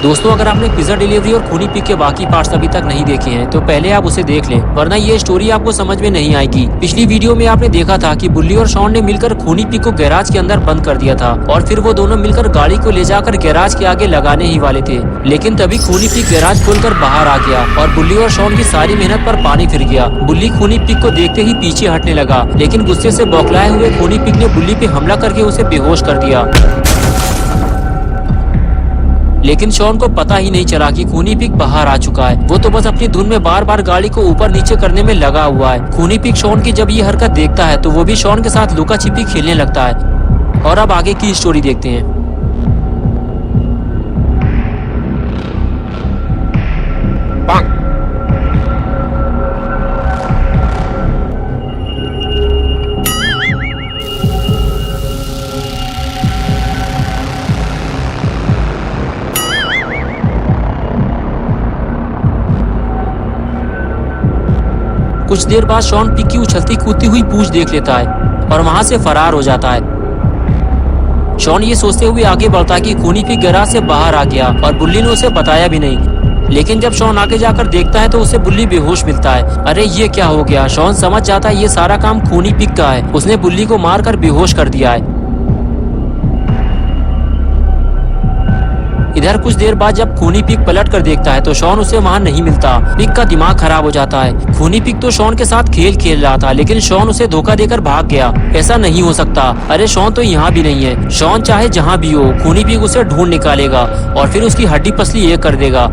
दोस्तों, अगर आपने पिज्जा डिलीवरी और खूनी पिग के बाकी पार्ट्स अभी तक नहीं देखे हैं तो पहले आप उसे देख लें, वरना ये स्टोरी आपको समझ में नहीं आएगी। पिछली वीडियो में आपने देखा था कि बुल्ली और शॉन ने मिलकर खूनी पिग को गैराज के अंदर बंद कर दिया था और फिर वो दोनों मिलकर गाड़ी को ले जाकर गैराज के आगे लगाने ही वाले थे, लेकिन तभी खूनी पिग गैराज खोलकर बाहर आ गया और बुल्ली और शॉन की सारी मेहनत पर पानी फिर गया। बुल्ली खूनी पिग को देखते ही पीछे हटने लगा, लेकिन गुस्से से बौखलाए हुए खूनी पिग ने बुल्ली पे हमला करके उसे बेहोश कर दिया। लेकिन शॉन को पता ही नहीं चला कि खूनी पिग बाहर आ चुका है। वो तो बस अपनी धुन में बार बार गाड़ी को ऊपर नीचे करने में लगा हुआ है। खूनी पिग शॉन की जब ये हरकत देखता है तो वो भी शॉन के साथ लुका छिपी खेलने लगता है। और अब आगे की स्टोरी देखते हैं। कुछ देर बाद शॉन पिग की उछलती कूदती हुई पूंछ देख लेता है और वहां से फरार हो जाता है। शॉन ये सोचते हुए आगे बढ़ता है कि खूनी पिग गैराज से बाहर आ गया और बुल्ली ने उसे बताया भी नहीं। लेकिन जब शॉन आगे जाकर देखता है तो उसे बुल्ली बेहोश मिलता है। अरे ये क्या हो गया? शॉन समझ जाता है ये सारा काम खूनी पिग का है, उसने बुल्ली को मारकर बेहोश कर दिया है। इधर कुछ देर बाद जब खूनी पिग पलट कर देखता है तो शॉन उसे वहाँ नहीं मिलता। पिग का दिमाग खराब हो जाता है। खूनी पिग तो शॉन के साथ खेल खेल रहा था, लेकिन शॉन उसे धोखा देकर भाग गया। ऐसा नहीं हो सकता। अरे शॉन तो यहाँ भी नहीं है। शॉन चाहे जहाँ भी हो, खूनी पिग उसे ढूंढ निकालेगा और फिर उसकी हड्डी पसली एक कर देगा।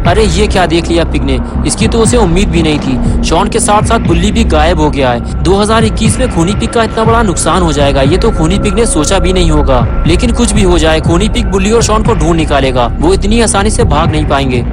अरे ये क्या देख लिया पिग ने? इसकी तो उसे उम्मीद भी नहीं थी। शॉन के साथ साथ बुल्ली भी गायब हो गया है। 2021 में खूनी पिग का इतना बड़ा नुकसान हो जाएगा ये तो खूनी पिग ने सोचा भी नहीं होगा। लेकिन कुछ भी हो जाए, खूनी पिग बुल्ली और शॉन को ढूंढ निकालेगा। वो इतनी आसानी से भाग नहीं पाएंगे।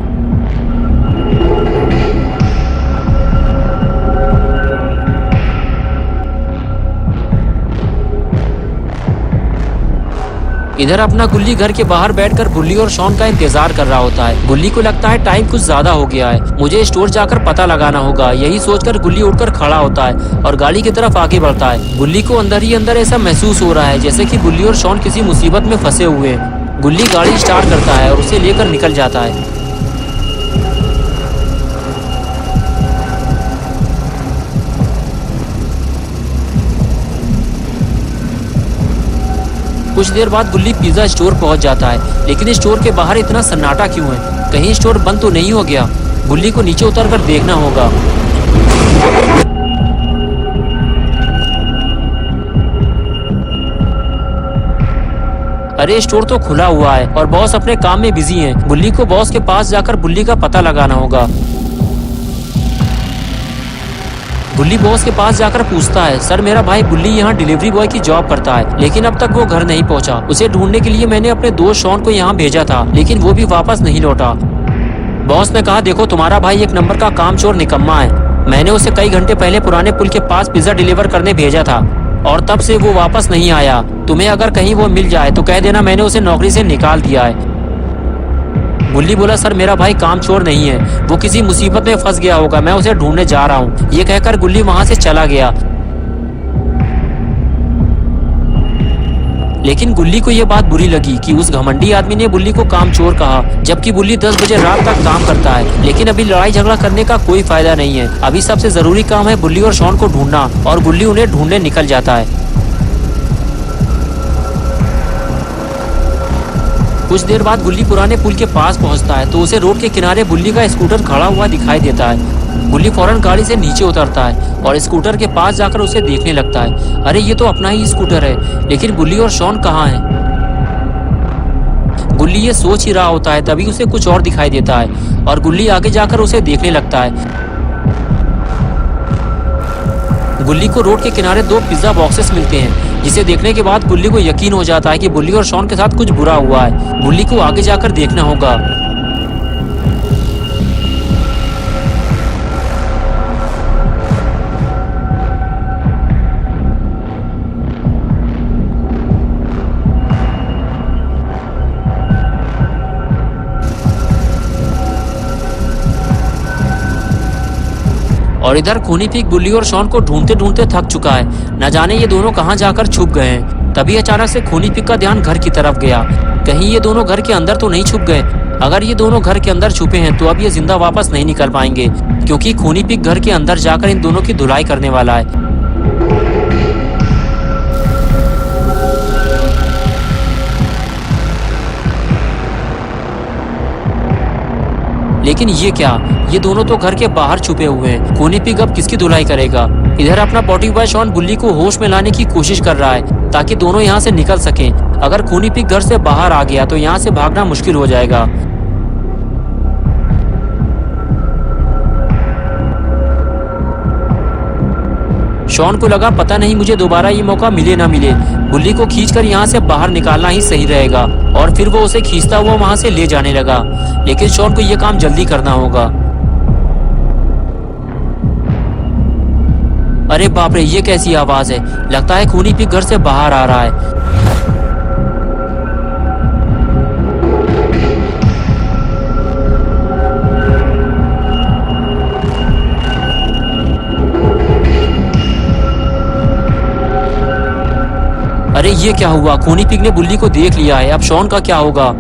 इधर अपना गुल्ली घर के बाहर बैठकर बुल्ली और शॉन का इंतजार कर रहा होता है। गुल्ली को लगता है टाइम कुछ ज्यादा हो गया है, मुझे स्टोर जाकर पता लगाना होगा। यही सोचकर गुल्ली उठकर खड़ा होता है और गाड़ी की तरफ आगे बढ़ता है। गुल्ली को अंदर ही अंदर ऐसा महसूस हो रहा है जैसे कि बुल्ली और शॉन किसी मुसीबत में फंसे हुए हैं। गुल्ली गाड़ी स्टार्ट करता है और उसे लेकर निकल जाता है। कुछ देर बाद गुल्ली पिज्जा स्टोर पहुंच जाता है, लेकिन स्टोर के बाहर इतना सन्नाटा क्यों है? कहीं स्टोर बंद तो नहीं हो गया? गुल्ली को नीचे उतरकर देखना होगा। अरे स्टोर तो खुला हुआ है और बॉस अपने काम में बिजी हैं। गुल्ली को बॉस के पास जाकर बुल्ली का पता लगाना होगा। बुल्ली बॉस के पास जाकर पूछता है, सर मेरा भाई बुल्ली यहाँ डिलीवरी बॉय की जॉब करता है, लेकिन अब तक वो घर नहीं पहुँचा। उसे ढूंढने के लिए मैंने अपने दोस्त शॉन को यहाँ भेजा था, लेकिन वो भी वापस नहीं लौटा। बॉस ने कहा, देखो तुम्हारा भाई एक नंबर का कामचोर निकम्मा है। मैंने उसे कई घंटे पहले पुराने पुल के पास पिज्जा डिलीवर करने भेजा था और तब से वो वापस नहीं आया। तुम्हें अगर कहीं वो मिल जाए तो कह देना मैंने उसे नौकरी से निकाल दिया है। बुल्ली बोला, सर मेरा भाई कामचोर नहीं है, वो किसी मुसीबत में फंस गया होगा, मैं उसे ढूंढने जा रहा हूँ। ये कहकर गुल्ली वहां से चला गया। लेकिन गुल्ली को यह बात बुरी लगी कि उस घमंडी आदमी ने बुल्ली को कामचोर कहा, जबकि बुल्ली 10 बजे रात तक काम करता है। लेकिन अभी लड़ाई झगड़ा करने का कोई फायदा नहीं है। अभी सबसे जरूरी काम है बुल्ली और शॉन को ढूंढना, और गुल्ली उन्हें ढूंढने निकल जाता है। कुछ देर बाद गुल्ली पुराने पुल के पास पहुंचता है तो उसे रोड के किनारे बुल्ली का स्कूटर खड़ा हुआ दिखाई देता है। गुल्ली फौरन गाड़ी से नीचे उतरता है और स्कूटर के पास जाकर उसे देखने लगता है। अरे ये तो अपना ही स्कूटर है, लेकिन बुल्ली और शॉन कहाँ हैं? गुल्ली ये सोच ही रहा होता है, तभी उसे कुछ और दिखाई देता है और गुल्ली आगे जाकर उसे देखने लगता है। गुल्ली को रोड के किनारे 2 पिज्जा बॉक्सेस मिलते हैं, जिसे देखने के बाद गुल्ली को यकीन हो जाता है कि बुल्ली और शॉन के साथ कुछ बुरा हुआ है। गुल्ली को आगे जाकर देखना होगा। और इधर खूनी पिग बुल्ली और शॉन को ढूंढते ढूंढते थक चुका है। न जाने ये दोनों कहाँ जाकर छुप गए हैं। तभी अचानक से खूनी पिग का ध्यान घर की तरफ गया। कहीं ये दोनों घर के अंदर तो नहीं छुप गए। अगर ये दोनों घर के अंदर छुपे हैं तो अब ये जिंदा वापस नहीं निकल पाएंगे, क्योंकि खूनी पिग घर के अंदर जाकर इन दोनों की धुलाई करने वाला है। लेकिन ये क्या, ये दोनों तो घर के बाहर छुपे हुए हैं। खूनी पिग अब किसकी धुलाई करेगा? इधर अपना पॉटी बॉय शॉन बुल्ली को होश में लाने की कोशिश कर रहा है ताकि दोनों यहाँ से निकल सकें। अगर खूनी पिग घर से बाहर आ गया तो यहाँ से भागना मुश्किल हो जाएगा। शॉन को लगा पता नहीं मुझे दोबारा ये मौका मिले ना मिले, बुल्ली को खींचकर यहाँ से बाहर निकालना ही सही रहेगा। और फिर वो उसे खींचता हुआ वहां से ले जाने लगा। लेकिन शॉन को ये काम जल्दी करना होगा। अरे बाप रे, ये कैसी आवाज है? लगता है खूनी पिग घर से बाहर आ रहा है। अरे ये क्या हुआ? खूनी पिग ने बुल्ली को देख लिया है। अब शॉन का क्या होगा?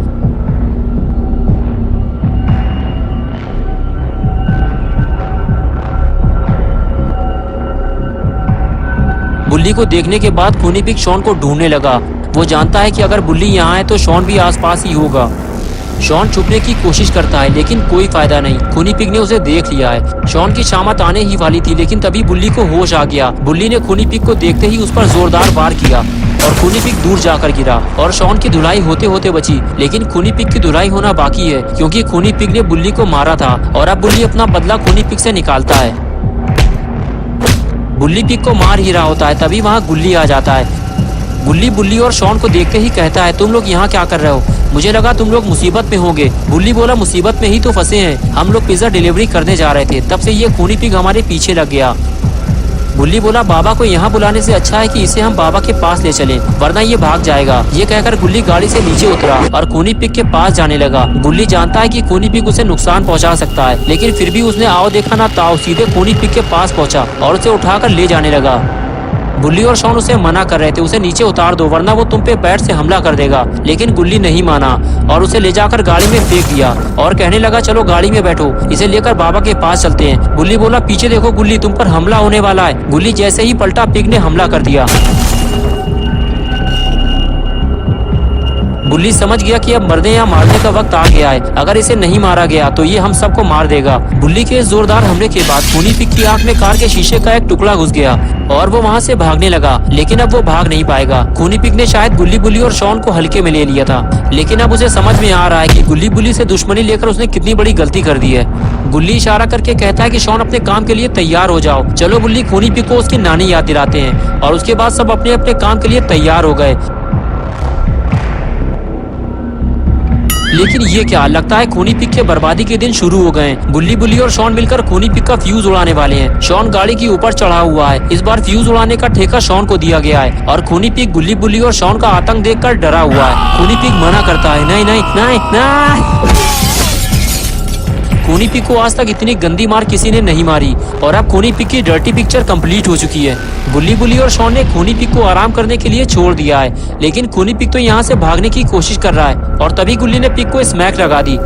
बुल्ली को देखने के बाद खूनी पिग शॉन को ढूंढने लगा। वो जानता है कि अगर बुल्ली यहाँ है तो शॉन भी आसपास ही होगा। शॉन छुपने की कोशिश करता है लेकिन कोई फायदा नहीं। खूनी पिग ने उसे देख लिया है। शॉन की शामत आने ही वाली थी, लेकिन तभी बुल्ली को होश आ गया। बुल्ली ने खूनी पिग को देखते ही उस पर जोरदार वार किया और खूनी पिग दूर जाकर गिरा और शॉन की धुलाई होते होते बची। लेकिन खूनी पिग की धुलाई होना बाकी है, क्योंकि खूनी पिग ने बुल्ली को मारा था और अब बुल्ली अपना बदला खूनी पिग से निकालता है। बुल्ली पिग को मार ही रहा होता है, तभी वहाँ गुल्ली आ जाता है। गुल्ली बुल्ली और शॉन को देखते ही कहता है, तुम लोग यहाँ क्या कर रहे हो? मुझे लगा तुम लोग मुसीबत में होंगे। बुल्ली बोला, मुसीबत में ही तो फंसे हैं। हम लोग पिज्जा डिलीवरी करने जा रहे थे, तब से ये खूनी पिग हमारे पीछे लग गया। बुल्ली बोला, बाबा को यहाँ बुलाने से अच्छा है कि इसे हम बाबा के पास ले चलें, वरना ये भाग जाएगा। ये कहकर गुल्ली गाड़ी से नीचे उतरा और खूनी पिग के पास जाने लगा। गुल्ली जानता है कि खूनी पिग उसे नुकसान पहुँचा सकता है, लेकिन फिर भी उसने आओ देखा ना ताओ, सीधे खूनी पिग के पास पहुँचा और उसे उठाकर ले जाने लगा। बुल्ली और शॉन उसे मना कर रहे थे, उसे नीचे उतार दो वरना वो तुम पे बैट से हमला कर देगा। लेकिन गुल्ली नहीं माना और उसे ले जाकर गाड़ी में फेंक दिया और कहने लगा, चलो गाड़ी में बैठो, इसे लेकर बाबा के पास चलते हैं। बुल्ली बोला, पीछे देखो गुल्ली, तुम पर हमला होने वाला है। गुल्ली जैसे ही पलटा, पिग ने हमला कर दिया। बुल्ली समझ गया कि अब मरने या मारने का वक्त आ गया है। अगर इसे नहीं मारा गया तो ये हम सबको मार देगा। बुल्ली के इस जोरदार हमले के बाद खूनी पिग की आंख में कार के शीशे का एक टुकड़ा घुस गया और वो वहाँ से भागने लगा, लेकिन अब वो भाग नहीं पाएगा। खूनी पिग ने शायद गुल्ली बुल्ली और शॉन को हल्के में ले लिया था, लेकिन अब उसे समझ में आ रहा है कि गुल्ली बुल्ली से दुश्मनी लेकर उसने कितनी बड़ी गलती कर दी है। गुल्ली इशारा करके कहता है कि शॉन अपने काम के लिए तैयार हो जाओ। चलो बुल्ली खूनी पिग को उसकी नानी याद दिलाते हैं और उसके बाद सब अपने अपने काम के लिए तैयार हो गए। लेकिन ये क्या, लगता है खूनी पिग के बर्बादी के दिन शुरू हो गए। गुल्ली बुल्ली और शॉन मिलकर खूनी पिग का फ्यूज उड़ाने वाले हैं। शॉन गाड़ी के ऊपर चढ़ा हुआ है। इस बार फ्यूज उड़ाने का ठेका शॉन को दिया गया है और खूनी पिग गुल्ली बुल्ली और शॉन का आतंक देखकर डरा हुआ है। खूनी पिग मना करता है, नहीं नहीं नहीं नहीं। खूनी पिग को आज तक इतनी गंदी मार किसी ने नहीं मारी और अब खूनी पिग की डर्टी पिक्चर कंप्लीट हो चुकी है। गुल्ली बुल्ली और शॉन ने खूनी पिग को आराम करने के लिए छोड़ दिया है, लेकिन खूनी पिग तो यहाँ से भागने की कोशिश कर रहा है और तभी गुल्ली ने पिग को स्मैक लगा दी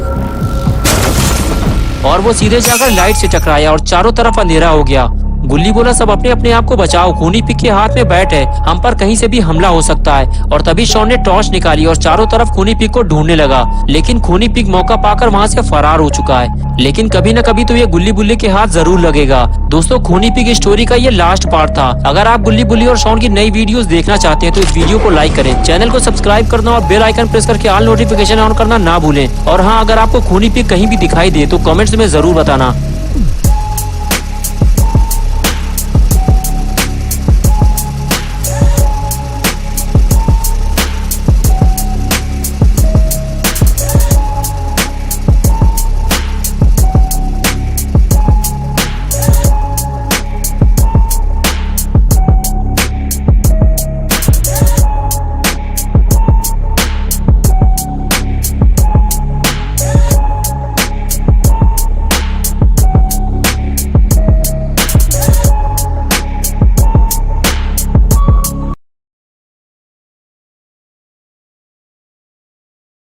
और वो सीधे जाकर लाइट से टकराया और चारों तरफ अंधेरा हो गया। गुल्ली बोला, सब अपने अपने आप को बचाओ, खूनी पिग के हाथ में बैट है, हम पर कहीं से भी हमला हो सकता है। और तभी शॉन ने टॉर्च निकाली और चारों तरफ खूनी पिग को ढूंढने लगा, लेकिन खूनी पिग मौका पाकर वहाँ से फरार हो चुका है। लेकिन कभी न कभी तो ये गुल्ली बुल्ली के हाथ जरूर लगेगा। दोस्तों, खूनी पिग स्टोरी का ये लास्ट पार्ट था। अगर आप गुल्ली बुल्ली और शॉन की नई वीडियोस देखना चाहते हैं तो इस वीडियो को लाइक करें, चैनल को सब्सक्राइब करना और बेल आइकन प्रेस करके ऑल नोटिफिकेशन ऑन करना ना भूलें। और हाँ, अगर आपको खूनी पिग कहीं भी दिखाई दे तो कमेंट्स में जरूर बताना।